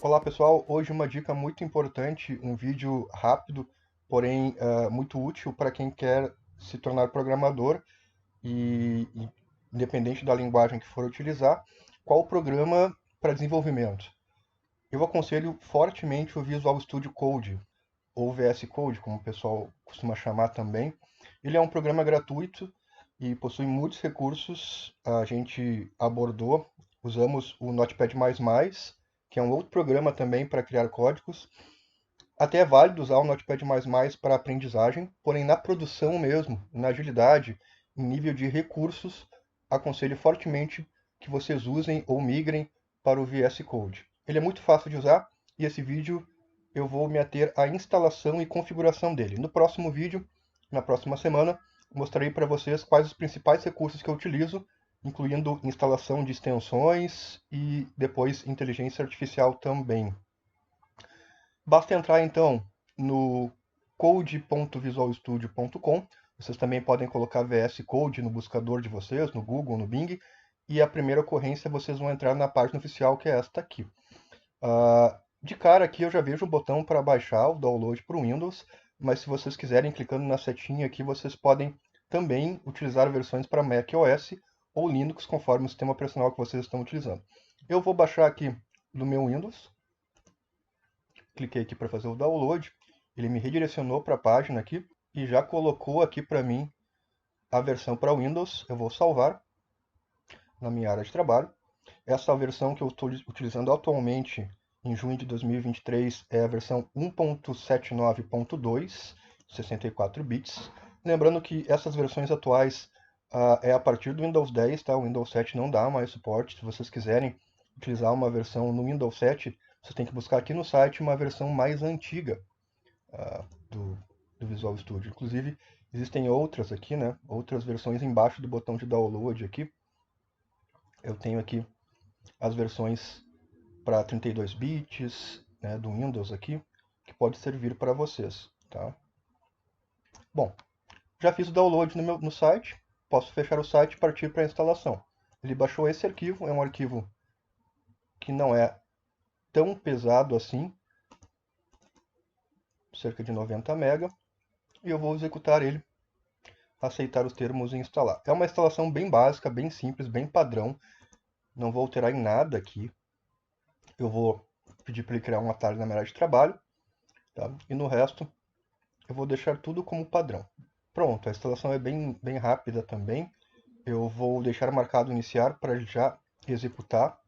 Olá pessoal, hoje uma dica muito importante, um vídeo rápido, porém muito útil para quem quer se tornar programador e independente da linguagem que for utilizar, qual o programa para desenvolvimento. Eu aconselho fortemente o Visual Studio Code, ou VS Code, como o pessoal costuma chamar também. Ele é um programa gratuito e possui muitos recursos. A gente abordou, usamos o Notepad++, que é um outro programa também para criar códigos. Até é válido usar o Notepad++ para aprendizagem, porém na produção mesmo, na agilidade, em nível de recursos, aconselho fortemente que vocês usem ou migrem para o VS Code. Ele é muito fácil de usar e esse vídeo eu vou me ater à instalação e configuração dele. No próximo vídeo, na próxima semana, mostrarei para vocês quais os principais recursos que eu utilizo, incluindo instalação de extensões e depois inteligência artificial também. Basta entrar então no code.visualstudio.com. Vocês também podem colocar VS Code no buscador de vocês, no Google, no Bing, e a primeira ocorrência vocês vão entrar na página oficial, que é esta aqui. De cara aqui eu já vejo o botão para baixar o download para o Windows, mas se vocês quiserem, clicando na setinha aqui, vocês podem também utilizar versões para macOS ou Linux, conforme o sistema operacional que vocês estão utilizando. Eu vou baixar aqui no meu Windows, cliquei aqui para fazer o download, ele me redirecionou para a página aqui e já colocou aqui para mim a versão para Windows. Eu vou salvar na minha área de trabalho. Essa versão que eu estou utilizando atualmente, em junho de 2023, é a versão 1.79.2, 64 bits. Lembrando que essas versões atuais é a partir do Windows 10, tá? O Windows 7 não dá mais suporte. Se vocês quiserem utilizar uma versão no Windows 7, você tem que buscar aqui no site uma versão mais antiga do, do Visual Studio. Inclusive, existem outras aqui, né? Outras versões embaixo do botão de download aqui. Eu tenho aqui as versões para 32 bits, né, do Windows aqui, que pode servir para vocês, tá? Bom, já fiz o download no site, posso fechar o site e partir para a instalação. Ele baixou esse arquivo, é um arquivo que não é tão pesado assim, cerca de 90 MB, e eu vou executar ele, aceitar os termos e instalar. É uma instalação bem básica, bem simples, bem padrão, não vou alterar em nada aqui. Eu vou pedir para ele criar um atalho na minha área de trabalho, tá? E no resto eu vou deixar tudo como padrão. Pronto, a instalação é bem rápida também. Eu vou deixar marcado iniciar para já executar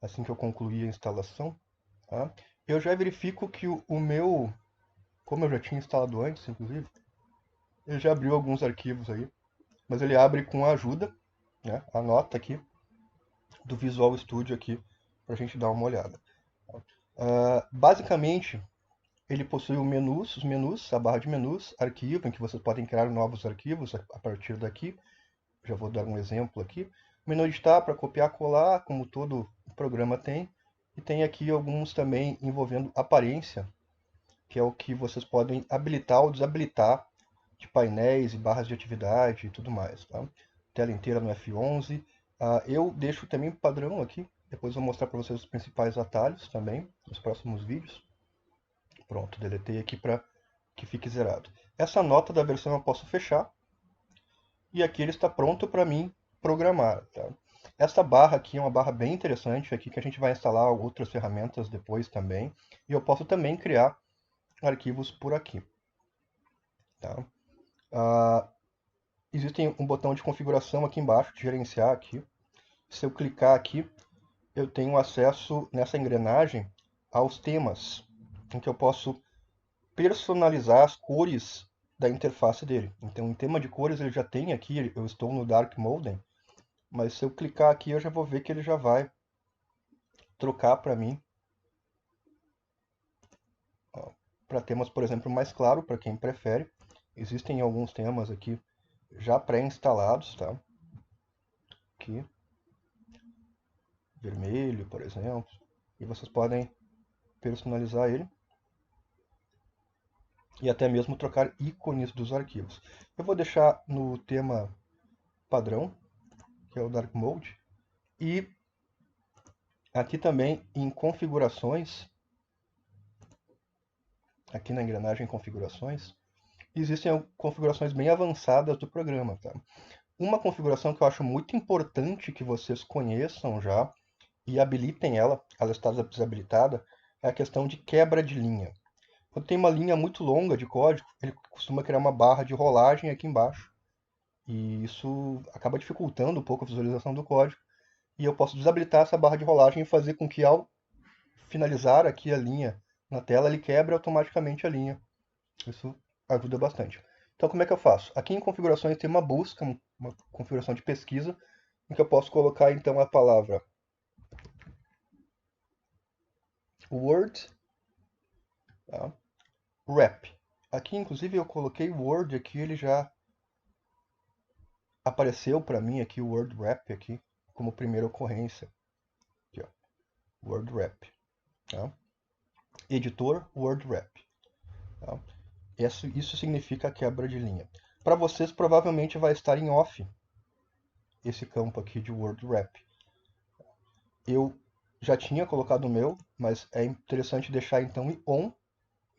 assim que eu concluir a instalação. Tá? Eu já verifico que o meu, como eu já tinha instalado antes, inclusive, ele já abriu alguns arquivos aí, mas ele abre com a ajuda, né, a nota aqui do Visual Studio aqui para a gente dar uma olhada. Basicamente, ele possui os menus, a barra de menus, arquivo, em que vocês podem criar novos arquivos a partir daqui. Já vou dar um exemplo aqui. Menu editar para copiar e colar, como todo programa tem. E tem aqui alguns também envolvendo aparência, que é o que vocês podem habilitar ou desabilitar de painéis e barras de atividade e tudo mais. Tá? Tela inteira no F11. Eu deixo também padrão aqui. Depois vou mostrar para vocês os principais atalhos também nos próximos vídeos. Pronto, deletei aqui para que fique zerado. Essa nota da versão eu posso fechar. E aqui ele está pronto para mim programar. Tá? Essa barra aqui é uma barra bem interessante, aqui que a gente vai instalar outras ferramentas depois também. E eu posso também criar arquivos por aqui. Tá? Existe um botão de configuração aqui embaixo, de gerenciar aqui. Se eu clicar aqui, eu tenho acesso nessa engrenagem aos temas, em que eu posso personalizar as cores da interface dele. Então, em tema de cores ele já tem aqui, eu estou no Dark Mode, mas se eu clicar aqui eu já vou ver que ele já vai trocar para mim para temas, por exemplo, mais claro, para quem prefere. Existem alguns temas aqui já pré-instalados, tá? Aqui, vermelho, por exemplo, e vocês podem personalizar ele e até mesmo trocar ícones dos arquivos. Eu vou deixar no tema padrão, que é o Dark Mode, e Aqui também em configurações, aqui na engrenagem configurações, existem configurações bem avançadas do programa, tá? Uma configuração que eu acho muito importante que vocês conheçam já e habilitem ela está desabilitada, é a questão de quebra de linha. Quando tem uma linha muito longa de código, ele costuma criar uma barra de rolagem aqui embaixo. E isso acaba dificultando um pouco a visualização do código. E eu posso desabilitar essa barra de rolagem e fazer com que ao finalizar aqui a linha na tela, ele quebre automaticamente a linha. Isso ajuda bastante. Então, como é que eu faço? Aqui em configurações tem uma busca, uma configuração de pesquisa, em que eu posso colocar então a palavra Word, tá? Wrap. Aqui, inclusive, eu coloquei Word aqui, ele já apareceu para mim aqui o Word Wrap aqui como primeira ocorrência. Aqui, ó, Word Wrap. Tá? Editor Word Wrap. Tá? Isso significa quebra de linha. Para vocês, provavelmente vai estar em off esse campo aqui de Word Wrap. Eu já tinha colocado o meu, mas é interessante deixar então em on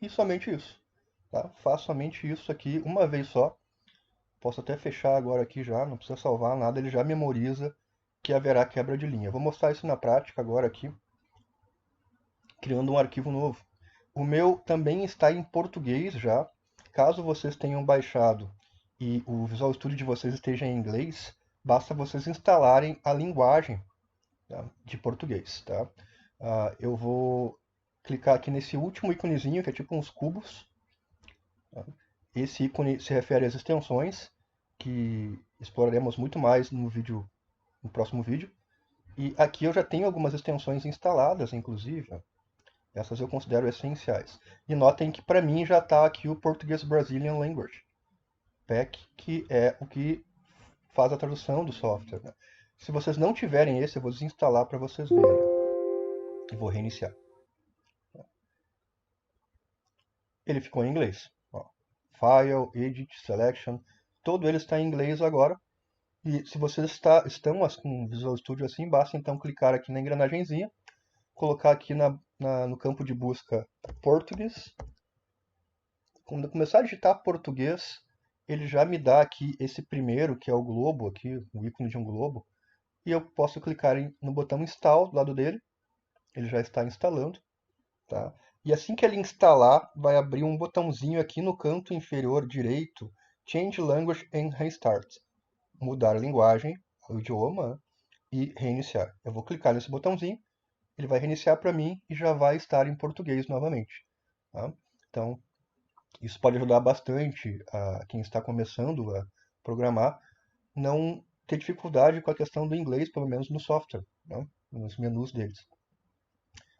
e somente isso. Tá? Faço somente isso aqui uma vez só. Posso até fechar agora aqui já, não precisa salvar nada, ele já memoriza que haverá quebra de linha. Vou mostrar isso na prática agora aqui, criando um arquivo novo. O meu também está em português já. Caso vocês tenham baixado e o Visual Studio de vocês esteja em inglês, basta vocês instalarem a linguagem, tá, de português. Tá? Eu vou clicar aqui nesse último íconezinho, que é tipo uns cubos. Tá? Esse ícone se refere às extensões, que exploraremos muito mais no próximo vídeo. E aqui eu já tenho algumas extensões instaladas, inclusive. Essas eu considero essenciais. E notem que para mim já está aqui o Português Brazilian Language Pack, que é o que faz a tradução do software. Né? Se vocês não tiverem esse, eu vou desinstalar para vocês verem. E vou reiniciar. Ele ficou em inglês. Ó, File, Edit, Selection, todo ele está em inglês agora. E se vocês estão com o Visual Studio assim, basta então clicar aqui na engrenagemzinha, colocar aqui no campo de busca português. Quando eu começar a digitar português, ele já me dá aqui esse primeiro, que é o globo aqui, o ícone de um globo, e eu posso clicar no botão install do lado dele, ele já está instalando, tá? E assim que ele instalar, vai abrir um botãozinho aqui no canto inferior direito, Change Language and Restart, mudar a linguagem, o idioma, e reiniciar. Eu vou clicar nesse botãozinho, ele vai reiniciar para mim e já vai estar em português novamente. Tá? Então, isso pode ajudar bastante a quem está começando a programar não ter dificuldade com a questão do inglês, pelo menos no software, né? Nos menus deles.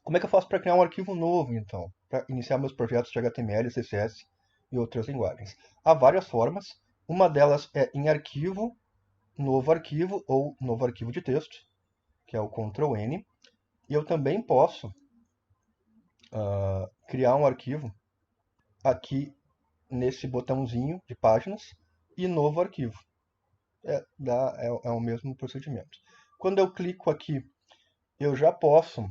Como é que eu faço para criar um arquivo novo, então? Para iniciar meus projetos de HTML, CSS e outras linguagens? Há várias formas. Uma delas é em arquivo, novo arquivo ou novo arquivo de texto, que é o Ctrl N. E eu também posso criar um arquivo aqui nesse botãozinho de páginas e novo arquivo. É o mesmo procedimento. Quando eu clico aqui, eu já posso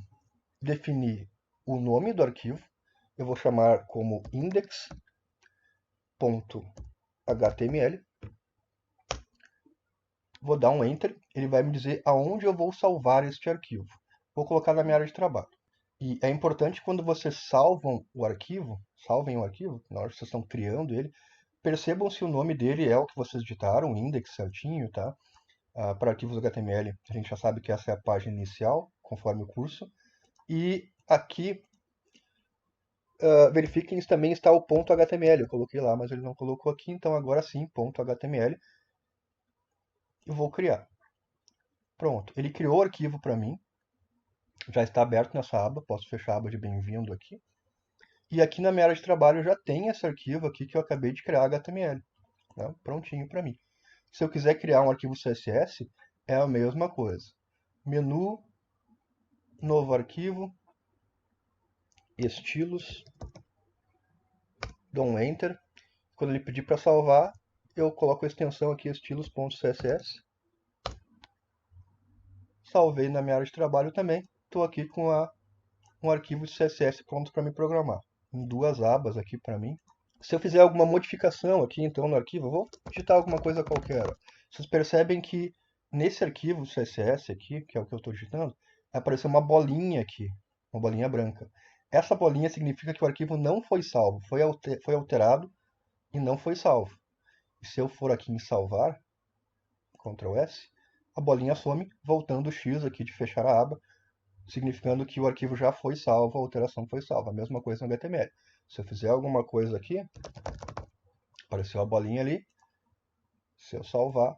definir o nome do arquivo. Eu vou chamar como index.html. Vou dar um Enter. Ele vai me dizer aonde eu vou salvar este arquivo. Vou colocar na minha área de trabalho. E é importante quando vocês salvem o arquivo, na hora que vocês estão criando ele, percebam se o nome dele é o que vocês digitaram, o index certinho, tá? Para arquivos HTML, a gente já sabe que essa é a página inicial, conforme o curso. E aqui, verifiquem se também está o ponto .html. Eu coloquei lá, mas ele não colocou aqui, então agora sim, ponto .html. Eu vou criar. Pronto, ele criou o arquivo para mim. Já está aberto nessa aba, posso fechar a aba de bem-vindo aqui. E aqui na minha área de trabalho já tem esse arquivo aqui que eu acabei de criar HTML. Né? Prontinho para mim. Se eu quiser criar um arquivo CSS, é a mesma coisa. Menu, novo arquivo, estilos, dou um Enter. Quando ele pedir para salvar, eu coloco a extensão aqui estilos.css. Salvei na minha área de trabalho também. estou aqui com um arquivo de CSS pronto para me programar. Em duas abas aqui para mim. Se eu fizer alguma modificação aqui então no arquivo, eu vou digitar alguma coisa qualquer. Ó. Vocês percebem que nesse arquivo CSS aqui, que é o que eu estou digitando, apareceu uma bolinha aqui, uma bolinha branca. Essa bolinha significa que o arquivo não foi salvo, foi alterado e não foi salvo. E se eu for aqui em salvar, Ctrl S, a bolinha some, voltando o X aqui de fechar a aba, significando que o arquivo já foi salvo, a alteração foi salva. A mesma coisa no HTML. Se eu fizer alguma coisa aqui, apareceu a bolinha ali, se eu salvar,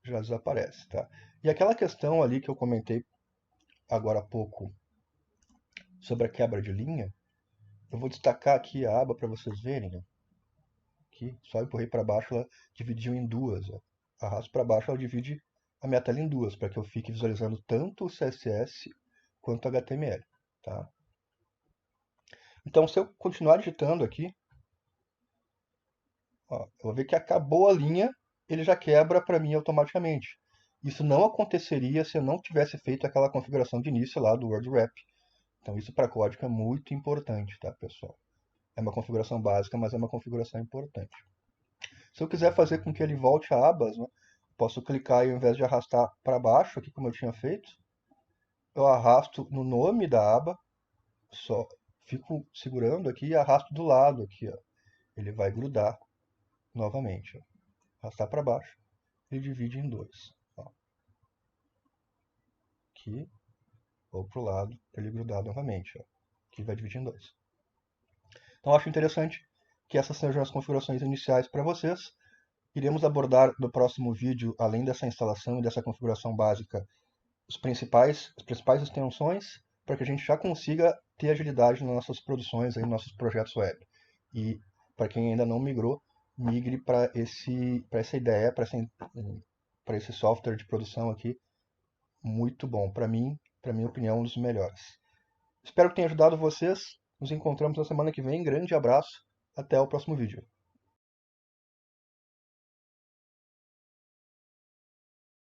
já desaparece, tá? E aquela questão ali que eu comentei agora há pouco sobre a quebra de linha, eu vou destacar aqui a aba para vocês verem. Ó. Aqui, só empurrei para baixo, ela dividiu em duas. Ó. Arrasto para baixo, ela divide a minha tela em duas, para que eu fique visualizando tanto o CSS quanto o HTML, tá? Então, se eu continuar digitando aqui, ó, eu vou ver que acabou a linha, ele já quebra para mim automaticamente. Isso não aconteceria se eu não tivesse feito aquela configuração de início lá do Word Wrap. Então, isso para código é muito importante, tá, pessoal? É uma configuração básica, mas é uma configuração importante. Se eu quiser fazer com que ele volte a abas, né, posso clicar e ao invés de arrastar para baixo, aqui como eu tinha feito, eu arrasto no nome da aba, só fico segurando aqui e arrasto do lado aqui, ó. Ele vai grudar novamente. Ó. Arrastar para baixo, ele divide em dois. Ó. Aqui, ou para o lado, para ele grudar novamente. Ó. Aqui vai dividir em dois. Então, acho interessante que essas sejam as configurações iniciais para vocês. Iremos abordar no próximo vídeo, além dessa instalação e dessa configuração básica, as principais extensões para que a gente já consiga ter agilidade nas nossas produções, aí, nos nossos projetos web. E para quem ainda não migrou, migre para essa ideia, para esse software de produção aqui, muito bom. Para mim, para minha opinião, um dos melhores. Espero que tenha ajudado vocês. Nos encontramos na semana que vem. Grande abraço. Até o próximo vídeo.